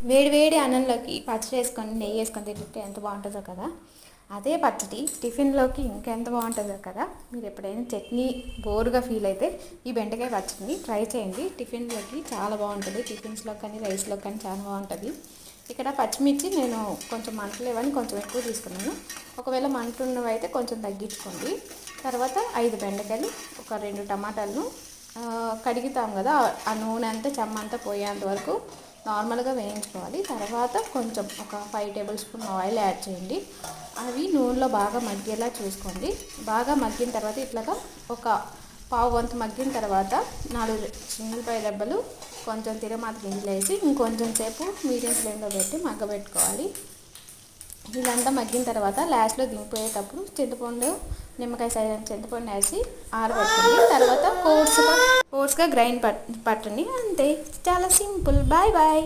వేడి వేడి అన్నంలోకి పచ్చడి వేసుకొని నెయ్యి వేసుకొని తింటే ఎంత బాగుంటుందో కదా. అదే పచ్చడి టిఫిన్లోకి ఇంకెంత బాగుంటుందో కదా. మీరు ఎప్పుడైనా చట్నీ బోరుగా ఫీల్ అయితే ఈ బెండకాయ పచ్చడిని ట్రై చేయండి. టిఫిన్లోకి చాలా బాగుంటుంది. టిఫిన్స్లో కానీ రైస్లో కానీ చాలా బాగుంటుంది. ఇక్కడ పచ్చిమిర్చి నేను కొంచెం మంటలేవని కొంచెం ఎక్కువ తీసుకున్నాను. ఒకవేళ మంట ఉన్నవైతే కొంచెం తగ్గించుకోండి. తర్వాత 5 బెండకాయలు, ఒక 2 టమాటాలను కడుగుతాం కదా, ఆ నూనె అంతా చెమ్మంతా పోయేంత వరకు నార్మల్గా వేయించుకోవాలి. తర్వాత కొంచెం ఒక 5 టేబుల్ స్పూన్ ఆయిల్ యాడ్ చేయండి. అవి నూనెలో బాగా మగ్గేలా చూసుకోండి. బాగా మగ్గిన తర్వాత ఇట్లాగా ఒక పావు వంతు మగ్గిన తర్వాత 4 చిన్నులపాయ రెబ్బలు, కొంచెం తిరమాత గింజలు వేసి ఇంకొంచెం సేపు మీడియం ఫ్లేమ్లో పెట్టి మగ్గబెట్టుకోవాలి. ఇదంతా మగ్గిన తర్వాత లాస్ట్లో దింపేటప్పుడు చింతపండు, నిమ్మకాయ సైజ్ చింతపండు వేసి ఆరబెట్టండి. తర్వాత కోర్స్గా గ్రైండ్ పట్టండి. అంతే, చాలా సింపుల్. Bye bye.